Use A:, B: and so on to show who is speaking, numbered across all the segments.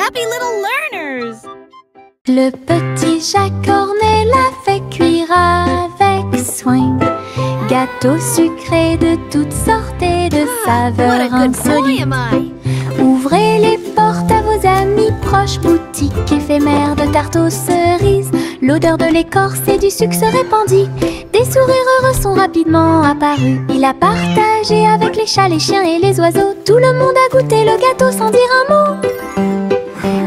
A: happy little learners!
B: Le petit Jacques Cornet l'a fait cuire avec soin. Gâteau sucré de toutes sortes et de saveurs insolites. Ouvrez les portes à vos amis proches, boutique éphémère de tarte aux cerises. L'odeur de l'écorce et du sucre se répandit. Des sourires heureux sont rapidement apparus. Il a partagé avec les chats, les chiens et les oiseaux. Tout le monde a goûté le gâteau sans dire un mot.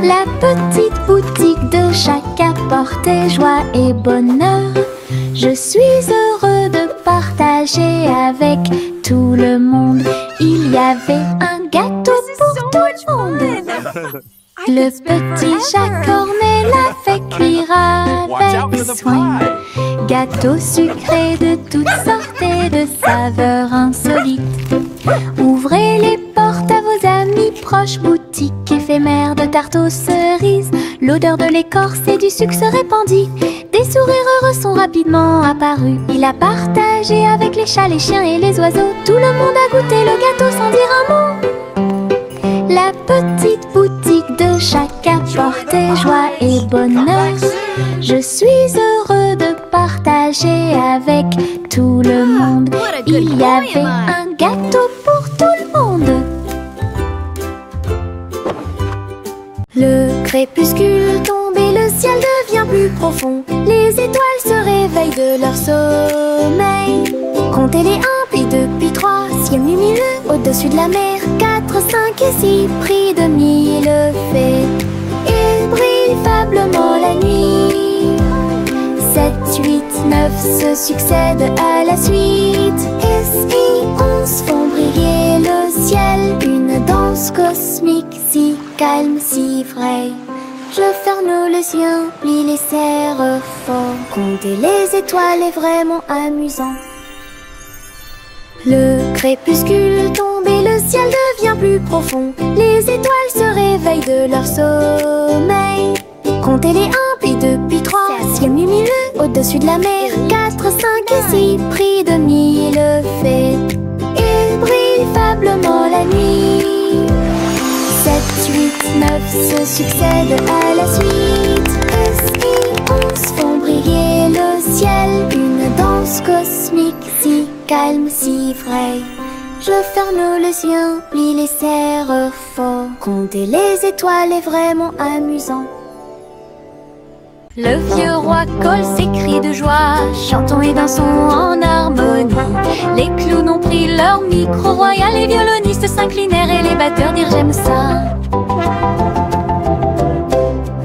B: La petite boutique de Jacques apportait joie et bonheur. Je suis heureux de partager avec tout le monde. Il y avait un gâteau pour tout le monde. Le petit Jacques Cornet l'a fait cuire avec soin. Gâteau sucré de toutes sortes et de saveurs insolites. Ouvrez les portes à vos amis proches, boutique éphémère de tarte aux cerises. L'odeur de l'écorce et du sucre se répandit. Des sourires heureux sont rapidement apparus. Il a partagé avec les chats, les chiens et les oiseaux. Tout le monde a goûté le gâteau sans dire un mot. La petite boutique de Jacques apportait joie et bonheur. Je suis heureux de partager avec tout le monde. Il y avait un gâteau pour tout le monde. Le crépuscule tombe et le ciel devient plus profond. Les étoiles se réveillent de leur sommeil. Comptez les 1, puis 2, puis 3, ciel lumineux au-dessus de la mer. 4, 5 et 6, prix de mille fées. Il brille faiblement la nuit. 7, 8, 9 se succèdent à la suite. S, 11 font briller le ciel. Une danse cosmique si calme, si vraie. Je ferme les yeux, plie les serre fort. Compter les étoiles est vraiment amusant. Le crépuscule tombe et le ciel devient plus profond. Les étoiles se réveillent de leur sommeil. Comptez les 1, puis 2, puis 3, ciel lumineux au-dessus de la mer. 4, 5 et 6, prix de mille fées. Il brille faiblement la nuit. 7, 8, 9 se succèdent à la suite. S, 11 font briller le ciel. Une danse cosmique si calme, si vraie. Je ferme les yeux, plie les serre fort. Compter les étoiles est vraiment amusant. Le vieux roi colle ses cris de joie. Chantons et dansons en harmonie. Les clowns ont pris leur micro royal. Les violonistes s'inclinèrent et les batteurs dirent j'aime ça.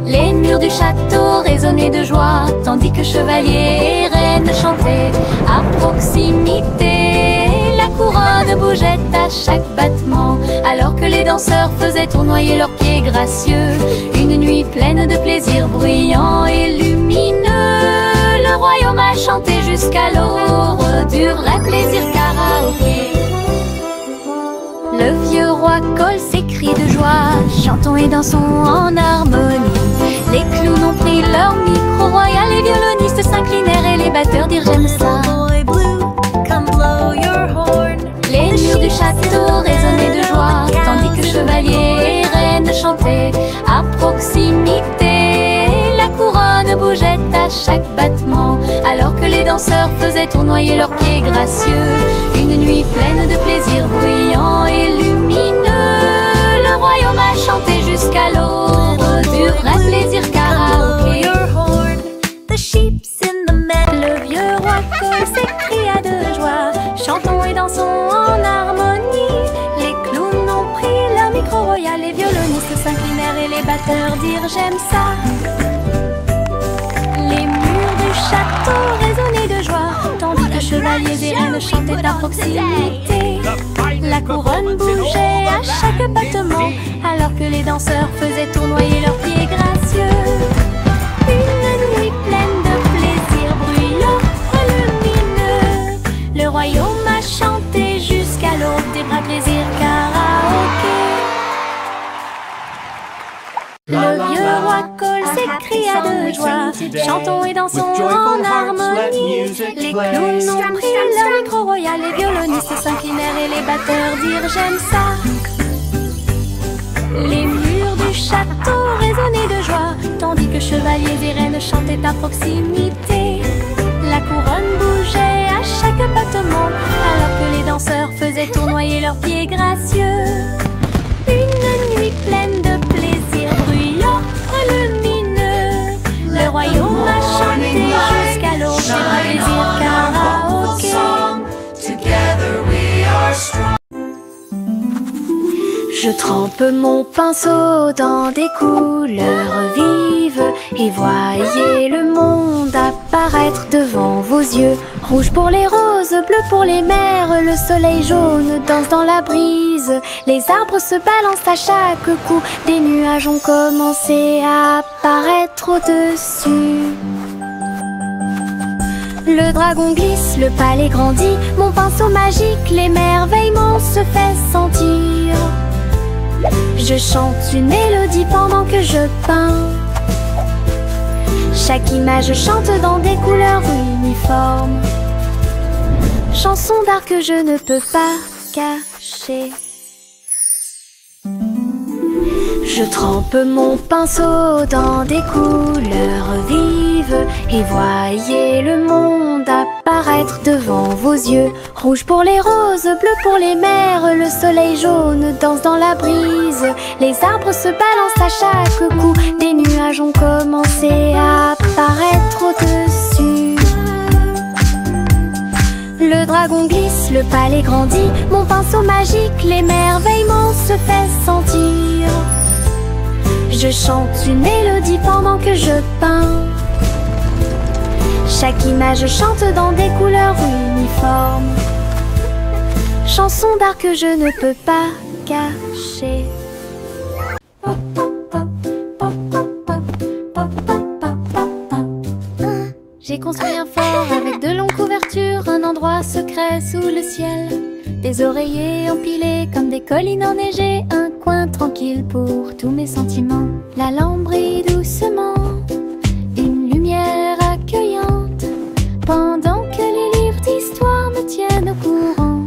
B: Les murs du château résonnaient de joie, tandis que chevaliers et reines chantaient à proximité. La couronne bougeait à chaque battement, alors que les danseurs faisaient tournoyer leurs pieds gracieux. Une nuit pleine de plaisir bruyant et lumineux. Le royaume a chanté jusqu'à l'aube du vrai plaisir karaoké. Le vieux roi colle ses cris de joie. Chantons et dansons en harmonie. Les clowns ont pris leur micro royal. Les violonistes s'inclinèrent et les batteurs dirent j'aime ça. Les murs du château résonnaient de joie, tandis que chevaliers et reines chantaient à proximité. La couronne bougeait à chaque battement, alors que les danseurs faisaient tournoyer leurs pieds gracieux. Une nuit pleine de plaisir bruyant et lumineux. Le royaume a chanté jusqu'à l'aube du vrai plaisir karaoké. Le vieux roi colle s'écria de joie. Chantons et dansons en harmonie. Les clowns ont pris leur micro royal. Les violonistes s'inclinèrent et les batteurs dirent j'aime ça. Les murs du château résonnaient de joie, tandis que chevaliers et reines chantaient à proximité. La couronne bougeait à chaque battement, alors que les danseurs faisaient tournoyer leurs pieds gracieux. Une nuit pleine de plaisir bruyant et lumineux. Le royaume a chanté jusqu'à l'aube des vrais plaisirs karaoké. Le vieux roi colle s'écria de joie. Chantons et dansons en harmonie. Les clowns ont pris leur micro royal. Les violonistes s'inclinèrent et les batteurs dirent j'aime ça. Les murs du château sirènes chantaient à proximité. La couronne bougeait à chaque battement, alors que les danseurs faisaient tournoyer leurs pieds gracieux. Une nuit pleine de plaisir bruyant, lumineux, le royaume a chanté jusqu'à l'aube. C'est un plaisir karaoké. Je trempe mon pinceau dans des couleurs vives et voyez le monde apparaître devant vos yeux. Rouge pour les roses, bleu pour les mers, le soleil jaune danse dans la brise. Les arbres se balancent à chaque coup, des nuages ont commencé à apparaître au-dessus. Le dragon glisse, le palais grandit, mon pinceau magique, l'émerveillement se fait sentir. Je chante une mélodie pendant que je peins. Chaque image chante dans des couleurs uniformes. Chanson d'art que je ne peux pas cacher. Je trempe mon pinceau dans des couleurs vives et voyez le monde apparaître devant vos yeux. Rouge pour les roses, bleu pour les mers, le soleil jaune danse dans la brise. Les arbres se balancent à chaque coup, des nuages ont commencé à apparaître au-dessus. Le dragon glisse, le palais grandit, mon pinceau magique, l'émerveillement se fait sentir. Je chante une mélodie pendant que je peins. Chaque image chante dans des couleurs uniformes. Chanson d'art que je ne peux pas cacher. J'ai construit un fort avec de longues couvertures, un endroit secret sous le ciel. Des oreillers empilés comme des collines enneigées, un coin tranquille pour tous mes sentiments. La lampe brille doucement, une lumière accueillante, pendant que les livres d'histoire me tiennent au courant.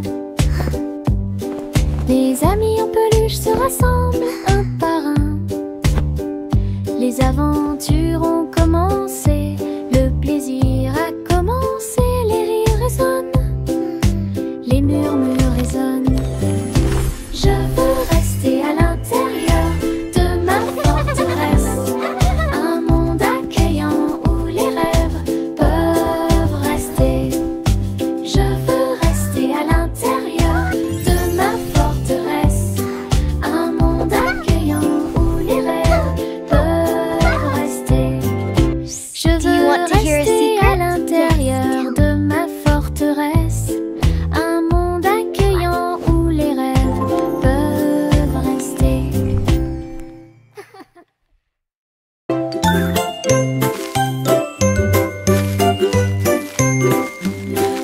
B: Les amis en peluche se rassemblent un par un. Les aventures ont commencé, le plaisir a commencé, les rires résonnent, les murmures résonnent. Je veux rester à l'intérieur de ma forteresse, un monde accueillant où les rêves peuvent rester. Je veux rester à l'intérieur de ma forteresse, un monde accueillant où les rêves peuvent rester. Je veux rester à l'intérieur de ma forteresse, un monde accueillant où les rêves peuvent rester.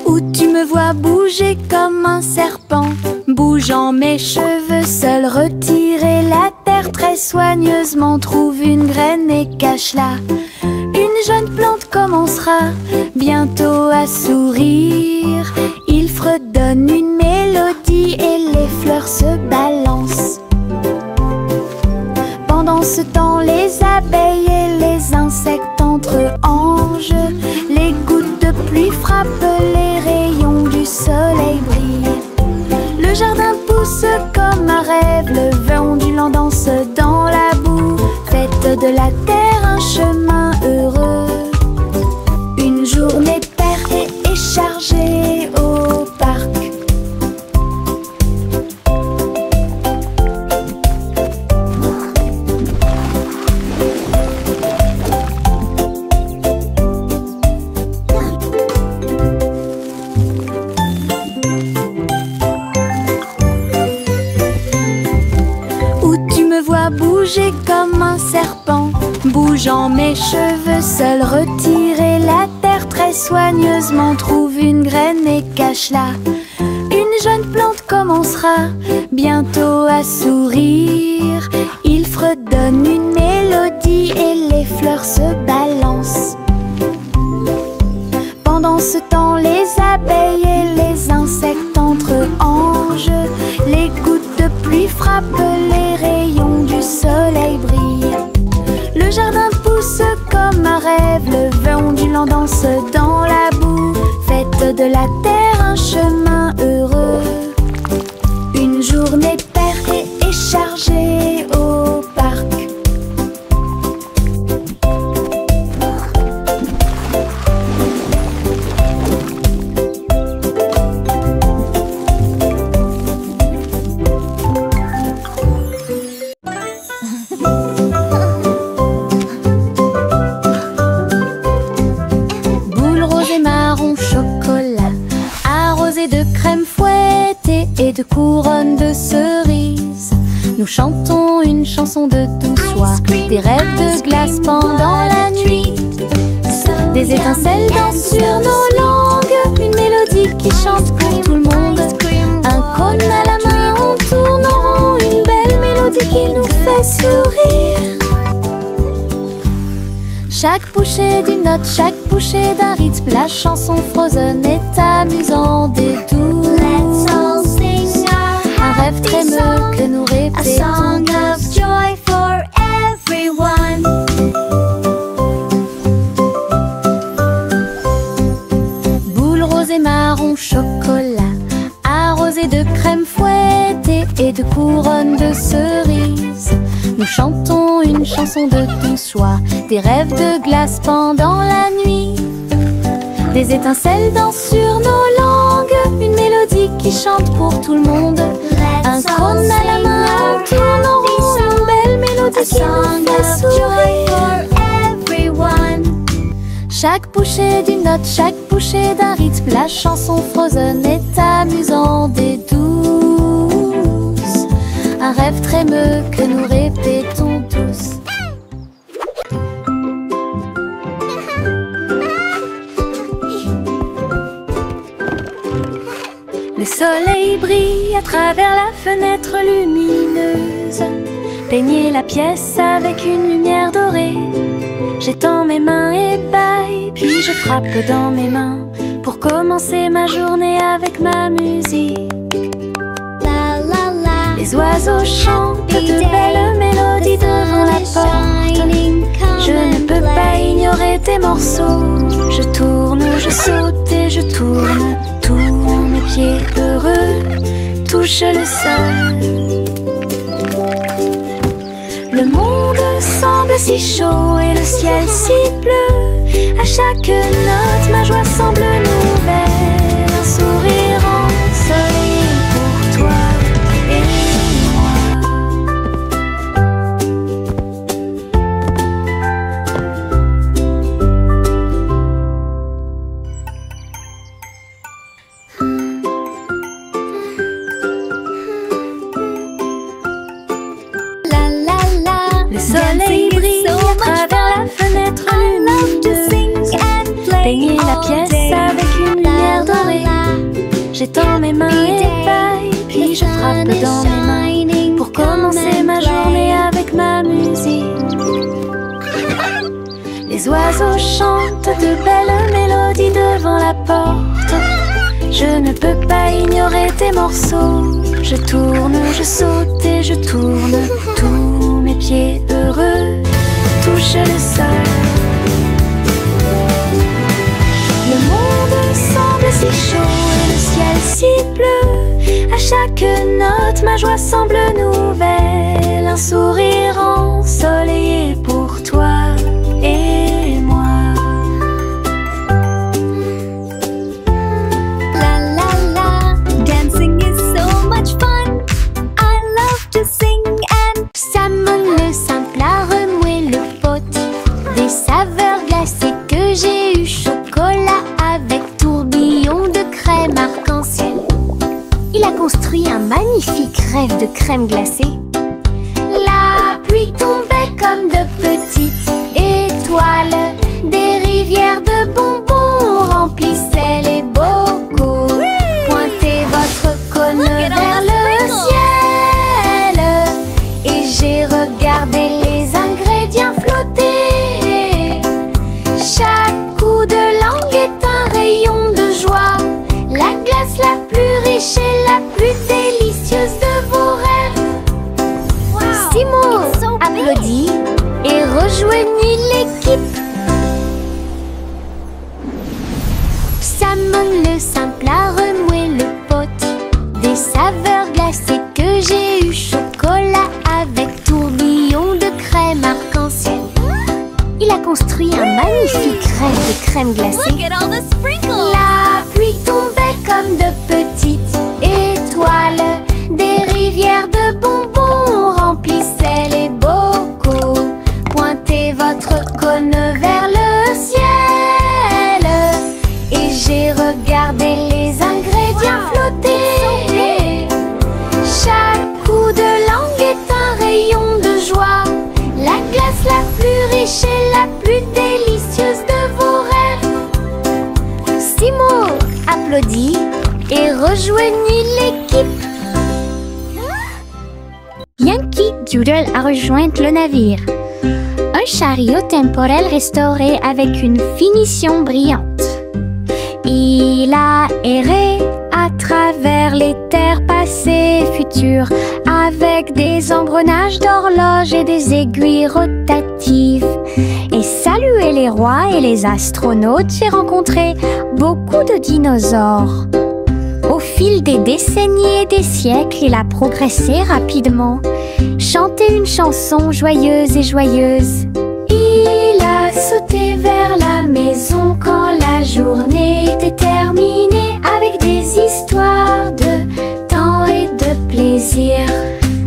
B: Où tu me vois bouger comme un serpent, bougeant mes cheveux, seul retirer la terre très soigneusement, trouve une graine et cache-la. Une jeune plante commencera bientôt à sourire. Il fredonne une mélodie et les fleurs se balancent. Pendant ce temps, les abeilles et les insectes entre anges. Les gouttes de pluie frappent, les rayons du soleil brillent. Le jardin pousse comme un rêve, le vent ondulant danse dans la boue. Faites de la terre un chemin heureux. Une journée paire et chargée au parc. Où tu me vois bouger comme un serpent, bougeant mes cheveux, seul retirer la terre très soigneusement, trouve une graine et cache-la. Une jeune plante commencera bientôt à sourire. Il fredonne une mélodie et les fleurs se balancent. Pendant ce temps, les abeilles et les insectes entre anges. Les gouttes de pluie frappent, les rayons du soleil brillent. Le jardin pousse comme un rêve, blancs dansent dans la boue. Faites de la terre un chemin heureux. Une journée perdue et chargée au parc. Boules roses et marron chocolat, arrosées de crème fouettée et de couronnes de cerises. Nous chantons une chanson de douce soie, des rêves de glace pendant la nuit. Des étincelles dansent sur nos langues, une mélodie qui chante pour tout le monde. Un cône à la main, on tourne en rond, une belle mélodie qui nous fait sourire. Chaque bouchée d'une note, chaque bouchée d'un rythme, la chanson Frozen est amusante et douce. Un rêve crémeux que nous répétons. A song of joy for everyone. Boules roses et marron chocolat, arrosées de crème fouettée et de couronnes de cerises. Nous chantons une chanson de douce soie, des rêves de glace pendant la nuit. Des étincelles dansent sur nos langues, une mélodie qui chante pour tout le monde. Un cône à la main, on tourne en rond, une belle mélodie qui nous fait sourire. Chaque bouchée d'une note, chaque bouchée d'un rythme, la chanson Frozen est amusante et douce. Un rêve crémeux que nous répétons tous. Le soleil brille à travers la fenêtre lumineuse. Peignez la pièce avec une lumière dorée. J'étends mes mains et baille, puis je frappe dans mes mains pour commencer ma journée avec ma musique. Les oiseaux chantent de belles mélodies devant la porte. Je ne peux pas ignorer tes morceaux. Je tourne, je saute et je tourne. Tous mes pieds heureux touchent le sol. Le monde semble si chaud et le ciel si bleu. À chaque note, ma joie semble nouvelle. Un sourire ensoleillé pour toi et le soleil brille à travers la fenêtre lumineuse. Peignez la pièce avec une lumière dorée. J'étends mes mains et baille, puis je frappe dans mes mains pour commencer ma journée avec ma musique. Les oiseaux chantent de belles mélodies devant la porte. Je ne peux pas ignorer tes morceaux. Je tourne, je saute et je tourne. Tous mes pieds heureux touchent le sol. Le monde semble si chaud et le ciel si bleu. À chaque note, ma joie semble nouvelle. Un sourire ensoleillé pour toi et moi. Salmon le simple à remuer le pot. Des saveurs glacées que j'ai eu. Chocolat avec tourbillon de crème arc-en-ciel. Il a construit un magnifique rêve de crème glacée. La pluie tombait comme de petites étoiles. Des rivières de bonbons remplissaient les bocaux. Pointez votre cône vers le ciel et j'ai regardé les ingrédients flotter. Chaque coup de langue est un rayon de joie. La glace la plus riche et la plus délicieuse de vos rêves. Simo applaudit et rejoignit l'équipe. de crème glacée. La pluie tombait comme de petites étoiles. Des rivières de bonbons remplissaient les bocaux. Pointez votre cône vers le ciel et j'ai regardé les ingrédients flotter. Chaque coup de langue est un rayon de joie. La glace la plus riche et la plus délicieuse de vos rêves. Simo applaudit et rejoignit l'équipe. Yankee Doodle a rejoint le navire. Un chariot temporel restauré avec une finition brillante. Il a erré à travers les terres passées et futures, avec des engrenages d'horloge et des aiguilles rotatives. Et salué les rois et les astronautes, j'ai rencontré beaucoup de dinosaures. Au fil des décennies et des siècles, il a progressé rapidement, chanté une chanson joyeuse et joyeuse. Il a sauté vers la maison quand la journée était terminée, avec des histoires de temps et de plaisir.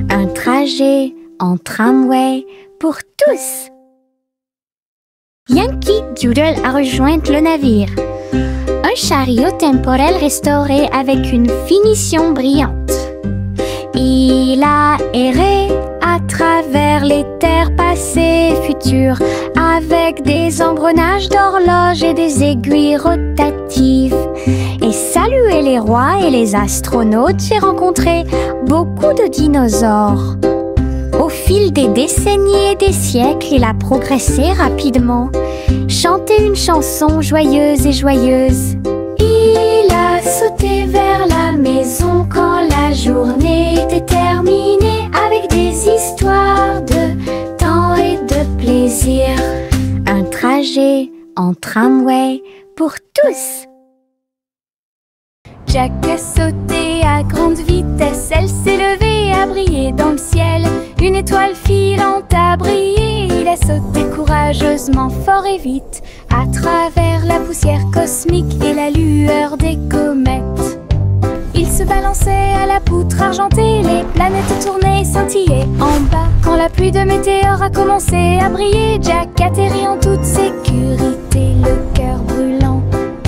B: Un trajet en tramway pour tous. Yankee Doodle a rejoint le navire. Un chariot temporel restauré avec une finition brillante. Il a erré à travers les terres passées et futures, avec des engrenages d'horloge et des aiguilles rotatives. Et salué les rois et les astronautes, j'ai rencontré beaucoup de dinosaures. Au fil des décennies et des siècles, il a progressé rapidement, chanté une chanson joyeuse et joyeuse. Il a sauté vers la maison quand la journée était terminée, avec des histoires de temps et de plaisir. Un trajet en tramway pour tous. Jack a sauté à grande vitesse, elle s'est levée et a brillé dans le ciel. Une étoile filante a brillé, il a sauté courageusement, fort et vite, à travers la poussière cosmique et la lueur des comètes. Il se balançait à la poutre argentée, les planètes tournaient et scintillaient en bas. Quand la pluie de météores a commencé à briller, Jack atterrit en toute sécurité, le cœur brûlant.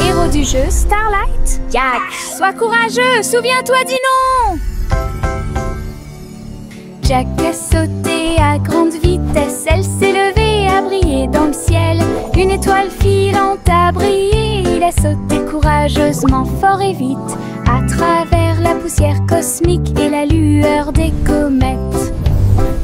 B: Héros du jeu Starlight, Jack, sois courageux, souviens-toi du nom. Jack a sauté à grande vitesse, elle s'est levée et a brillé dans le ciel. Une étoile filante a brillé, il a sauté courageusement, fort et vite, à travers la poussière cosmique et la lueur des comètes.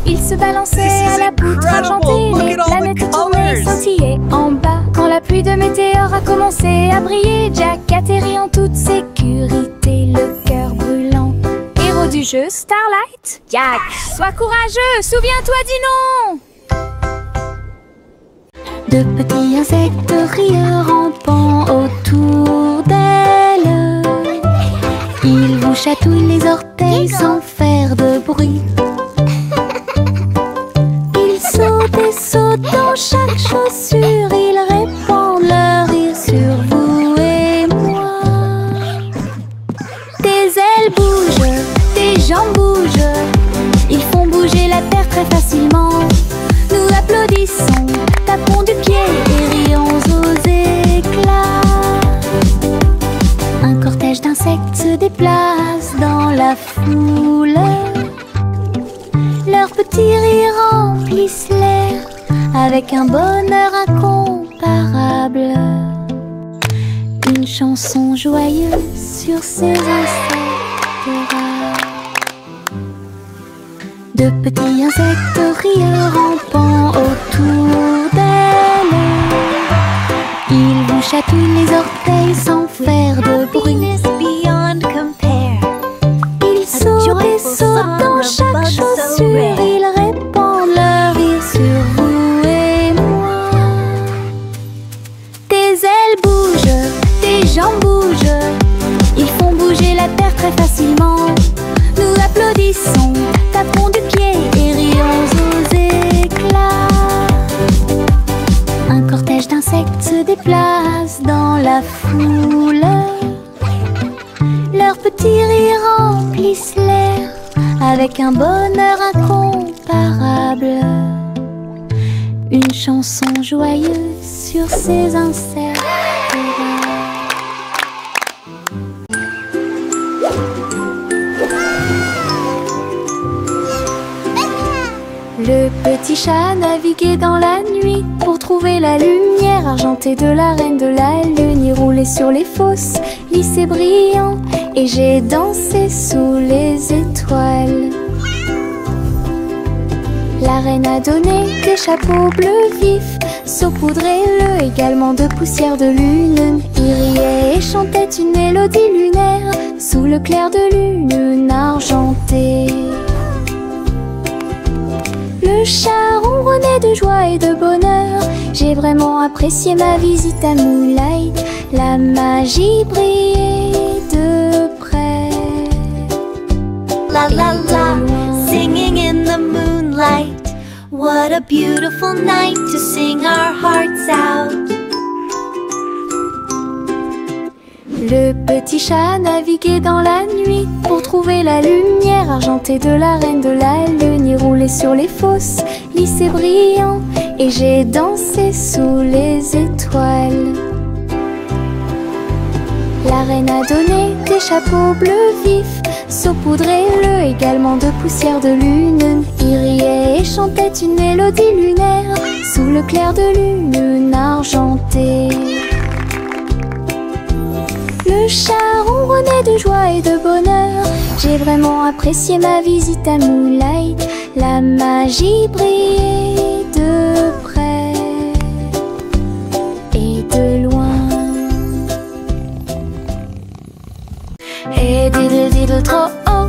B: Il se balançait à la poutre argentée, les planètes tournaient et scintillaient en bas. Quand la pluie de météores a commencé à briller, Jack atterrit en toute sécurité, le cœur brûlant. Héros du jeu Starlight, Jack, sois courageux, souviens-toi du nom. De petits insectes rieurs rampant autour d'elle, ils vous chatouillent les orteils sans faire de bruit. Ils sautent et sautent dans chaque chaussure, ils répandent leur rire sur vous et moi. Tes ailes bougent, tes jambes bougent, ils font bouger la terre très facilement. Nous applaudissons, tapons du pied et rions aux éclats. Un cortège d'insectes se déplace dans la foule. Leurs petits rires remplissent l'air avec un bonheur incomparable. Une chanson joyeuse sur ces insectes rares. De petits insectes rieurs rampant autour d'elle, ils vous chatouillent les orteils sans faire de bruit. Ils sautent et sautent dans chaque chaussure, ils répandent leur rire sur vous et moi. Tes ailes bougent, tes jambes bougent, ils font bouger la terre très facilement. Nous applaudissons, tapons du pied et rions aux éclats. Un cortège d'insectes se déplace la foule. Leurs petits rires remplissent l'air avec un bonheur incomparable. Une chanson joyeuse sur ces incertains. Le petit chat naviguait dans la nuit pour trouver la lumière argentée de la reine de la lune. Il roulait sur les fosses, lissés brillants, et j'ai dansé sous les étoiles. La reine a donné des chapeaux bleus vifs, saupoudrés-le également de poussière de lune. Il riait et chantait une mélodie lunaire sous le clair de lune argentée. Le chat ronronnait de joie et de bonheur. J'ai vraiment apprécié ma visite à Moonlight. La magie brillait de près.
A: La la la, singing in the moonlight. What a beautiful night to sing our hearts out.
B: Le petit chat naviguait dans la nuit pour trouver la lumière argentée de la reine de la lune. Il roulait sur les fosses, lissés brillants, et j'ai dansé sous les étoiles. La reine a donné des chapeaux bleus vifs, saupoudrés-le également de poussière de lune. Il riait et chantait une mélodie lunaire sous le clair de lune argentée. Le chat ronronnait de joie et de bonheur. J'ai vraiment apprécié ma visite à Moonlight. La magie brillait de près et de loin. Et diddle diddle trop oh,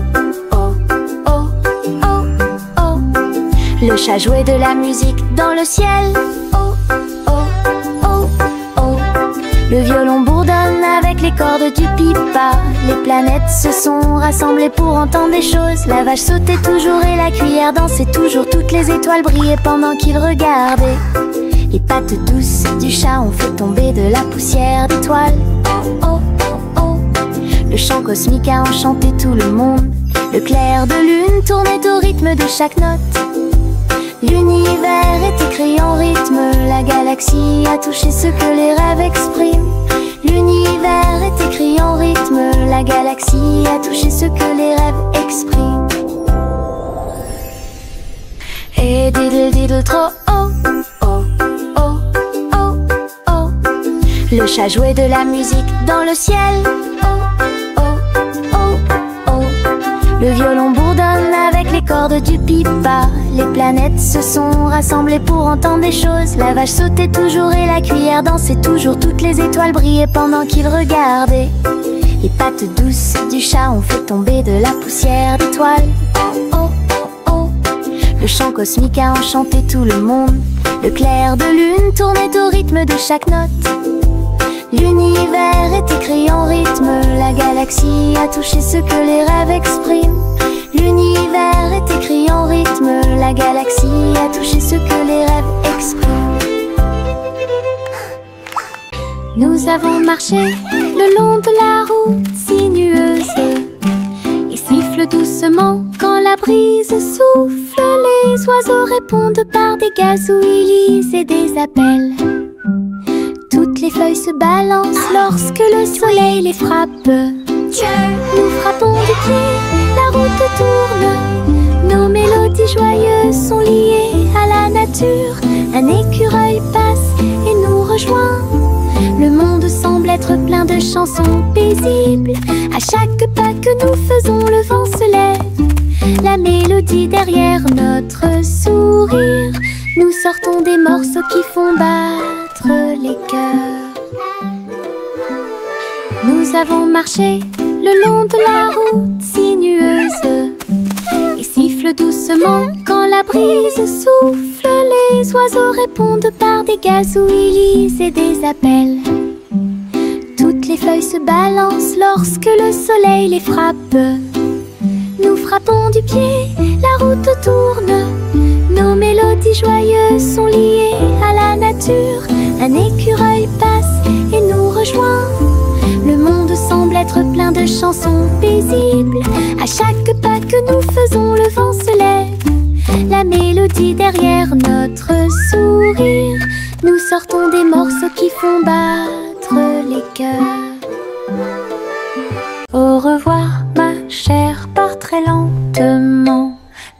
B: oh, oh, oh, oh. Le chat jouait de la musique dans le ciel. Oh, oh, oh, oh. Le violon bourdonne avec les cordes du pipa. Les planètes se sont rassemblées pour entendre des choses. La vache sautait toujours et la cuillère dansait toujours. Toutes les étoiles brillaient pendant qu'il regardait. Les pattes douces du chat ont fait tomber de la poussière d'étoiles. Oh, oh, oh, oh. Le chant cosmique a enchanté tout le monde. Le clair de lune tournait au rythme de chaque note. L'univers est écrit en rythme. La galaxie a touché ce que les rêves expriment. L'univers est écrit en rythme. La galaxie a touché ce que les rêves expriment. Et diddle diddle trop oh, oh, oh, oh, oh. Le chat jouait de la musique dans le ciel. Oh, oh, oh, oh. Le violon bourdonne avec les cordes du pipa. Les planètes se sont rassemblées pour entendre des choses. La vache sautait toujours et la cuillère dansait toujours. Toutes les étoiles brillaient pendant qu'il regardait. Les pattes douces du chat ont fait tomber de la poussière d'étoiles. Oh, oh, oh, oh. Le chant cosmique a enchanté tout le monde. Le clair de lune tournait au rythme de chaque note. L'univers est écrit en rythme. La galaxie a touché ce que les rêves expriment. L'univers est écrit en rythme. La galaxie a touché ce que les rêves expriment. Nous avons marché le long de la route sinueuse. Il siffle doucement quand la brise souffle. Les oiseaux répondent par des gazouillis et des appels. Toutes les feuilles se balancent lorsque le soleil les frappe. Nous frappons du pied, la route tourne. Nos mélodies joyeuses sont liées à la nature. Un écureuil passe et nous rejoint. Le monde semble être plein de chansons paisibles. À chaque pas que nous faisons, le vent se lève. La mélodie derrière notre sourire. Nous sortons des morceaux qui font battre les cœurs. Nous avons marché le long de la route sinueuse. Il siffle doucement quand la brise souffle. Les oiseaux répondent par des gazouillis et des appels. Toutes les feuilles se balancent lorsque le soleil les frappe. Nous frappons du pied, la route tourne. Nos mélodies joyeuses sont liées à la nature. Un écureuil passe et nous rejoint. À chaque pas que nous faisons, le vent se lève. La mélodie derrière notre sourire. Nous sortons des morceaux qui font battre les cœurs. Au revoir ma chère, pars très lentement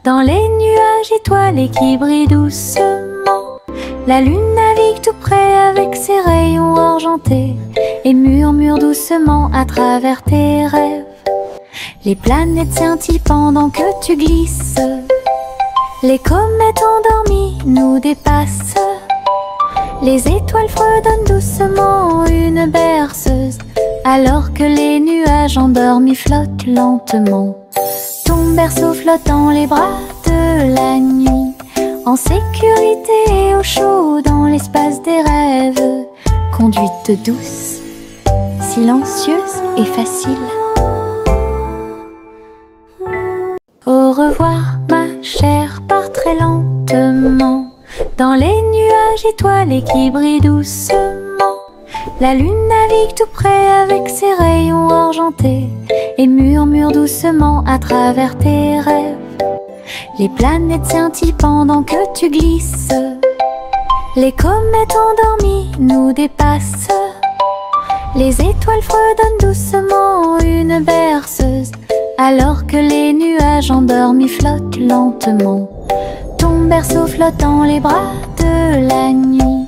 B: dans les nuages étoilés qui brillent doucement. La lune navigue tout près avec ses rayons argentés et murmure doucement à travers tes rêves. Les planètes scintillent pendant que tu glisses. Les comètes endormies nous dépassent. Les étoiles fredonnent doucement une berceuse, alors que les nuages endormis flottent lentement. Ton berceau flotte dans les bras de la nuit, en sécurité et au chaud dans l'espace des rêves. Conduite douce, silencieuse et facile. Au revoir ma chère, pars très lentement dans les nuages étoilés qui brillent doucement. La lune navigue tout près avec ses rayons argentés et murmure doucement à travers tes rêves. Les planètes scintillent pendant que tu glisses. Les comètes endormies nous dépassent. Les étoiles fredonnent doucement une berceuse, alors que les nuages endormis flottent lentement. Ton berceau flotte dans les bras de la nuit,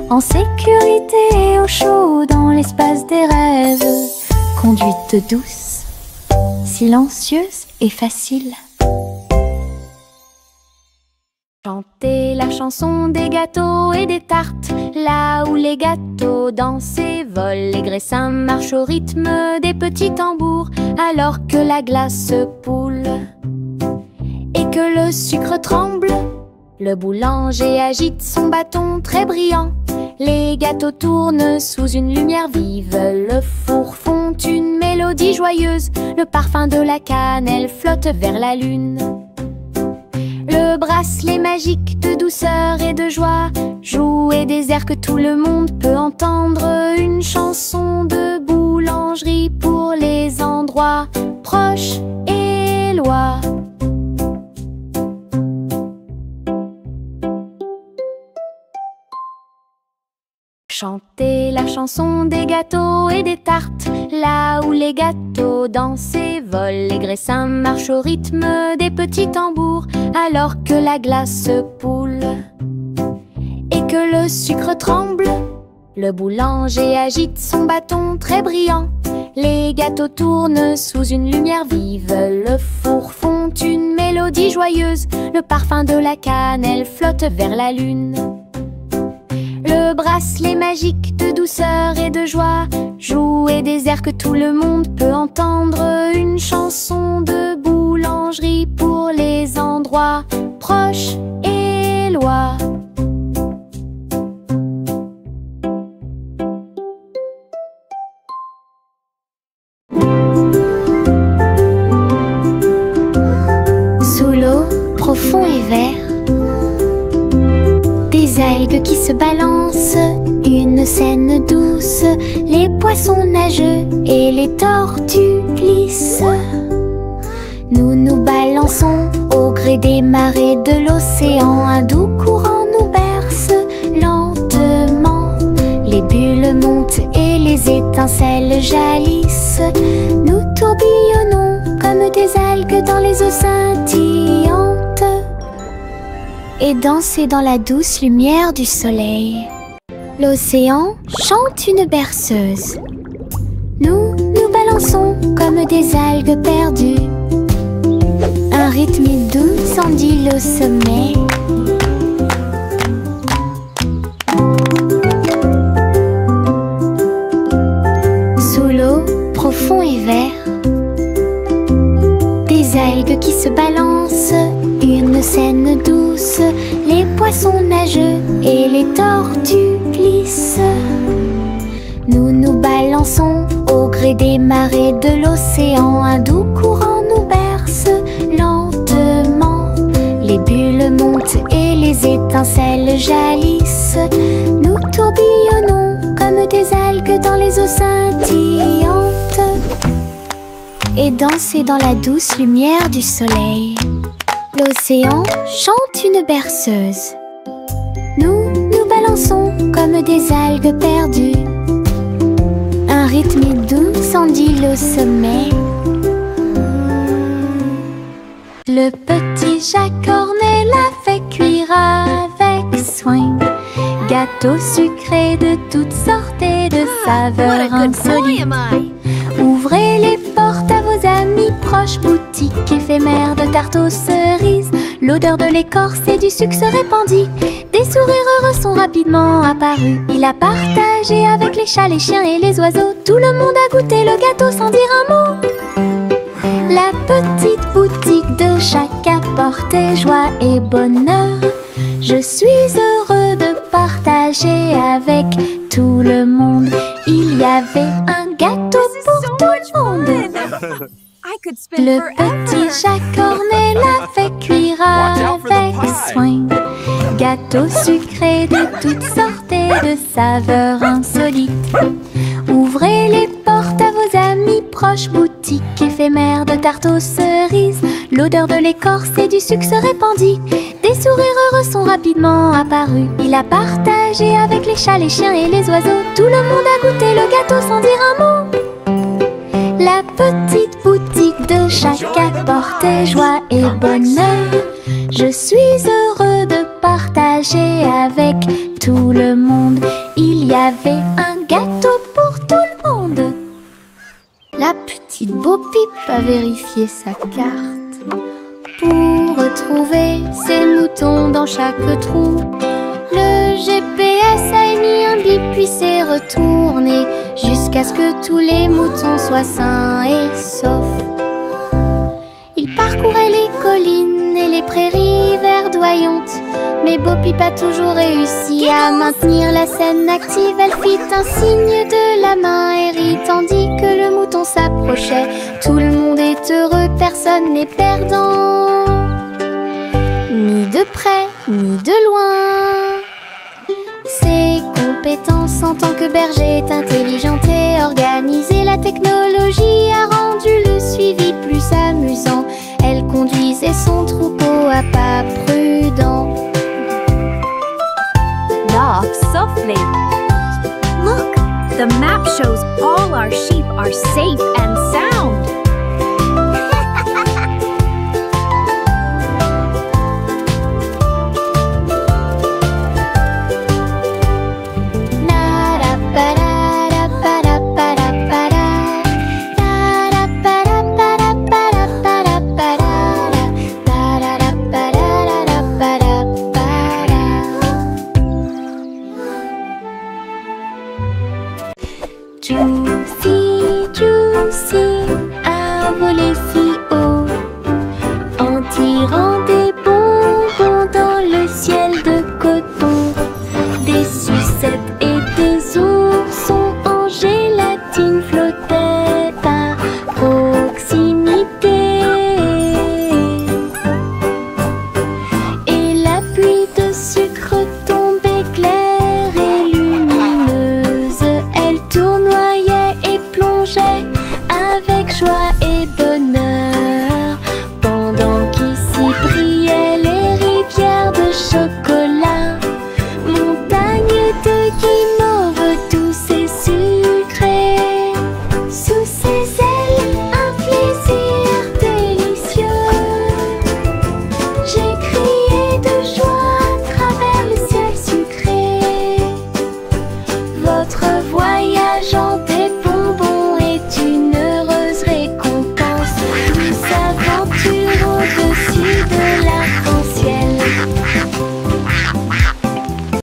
B: en sécurité et au chaud dans l'espace des rêves. Conduite douce, silencieuse et facile. Chantez la chanson des gâteaux et des tartes, là où les gâteaux dansent et volent. Les graissins marchent au rythme des petits tambours, alors que la glace se poule et que le sucre tremble. Le boulanger agite son bâton très brillant. Les gâteaux tournent sous une lumière vive. Le four fond une mélodie joyeuse. Le parfum de la cannelle flotte vers la lune. Le bracelet magique de douceur et de joie joue et des airs que tout le monde peut entendre. Une chanson de boulangerie pour les endroits proches et loin. Chantez la chanson des gâteaux et des tartes, là où les gâteaux dansent et volent. Les graissins marchent au rythme des petits tambours, alors que la glace se poule et que le sucre tremble. Le boulanger agite son bâton très brillant. Les gâteaux tournent sous une lumière vive. Le four fond une mélodie joyeuse. Le parfum de la cannelle flotte vers la lune. Le bracelet magique de douceur et de joie joue et des airs que tout le monde peut entendre. Une chanson de boulangerie pour les endroits proches et loin. Sous l'eau, profond et vert, des algues qui se balancent, une scène douce. Les poissons nagent et les tortues glissent. Nous nous balançons au gré des marées de l'océan. Un doux courant nous berce lentement. Les bulles montent et les étincelles jaillissent. Nous tourbillonnons comme des algues dans les eaux scintillantes et danser dans la douce lumière du soleil. L'océan chante une berceuse. Nous nous balançons comme des algues perdues. Un rythme doux s'endile au sommet. Sous l'eau, profond et vert, des algues qui se balancent, une scène douce. Les poissons nagent et les tortues glissent. Nous nous balançons au gré des marées de l'océan. Un doux courant nous berce lentement. Les bulles montent et les étincelles jaillissent. Nous tourbillonnons comme des algues dans les eaux scintillantes et danser dans la douce lumière du soleil. L'océan chante une berceuse. Nous nous balançons comme des algues perdues. Un rythme doux s'endile au sommet. Le petit Jacques Cornet l'a fait cuire avec soin. Gâteaux sucrés de toutes sortes et de saveurs insolites. Ouvrez les portes à vos amis proches, boutique éphémère de tarte aux cerises. L'odeur de l'écorce et du sucre se répandit. Des sourires heureux sont rapidement apparus. Il a partagé avec les chats, les chiens et les oiseaux. Tout le monde a goûté le gâteau sans dire un mot. La petite boutique de Jacques apportait joie et bonheur. Je suis heureux de partager avec tout le monde. Il y avait un gâteau pour tout le monde. Le petit Jacques Cornet l'a fait cuire avec soin. Gâteau sucré de toutes sortes et de saveurs insolites. Ouvrez les portes à vos amis proches, boutique éphémère de tarte aux cerises. L'odeur de l'écorce et du sucre se répandit. Des sourires heureux sont rapidement apparus. Il a partagé avec les chats, les chiens et les oiseaux. Tout le monde a goûté le gâteau sans dire un mot. La petite boutique de Jacques apportait joie et bonheur. Je suis heureux de partager avec tout le monde. Il y avait un gâteau pour tout le monde. La petite Bo-Peep a vérifié sa carte pour retrouver ses moutons dans chaque trou. Le GPS a émis un bip puis s'est retourné jusqu'à ce que tous les moutons soient sains et saufs. Il parcourait les collines et les prairies verdoyantes, mais Bo-Peep a toujours réussi à maintenir la scène active. Elle fit un signe de la main et rit tandis que le mouton s'approchait. Tout le monde est heureux, personne n'est perdant, ni de près ni de loin. Ses compétences en tant que berger est intelligente et organisée. La technologie a rendu le suivi plus amusant. Elle conduisait son troupeau à pas prudents.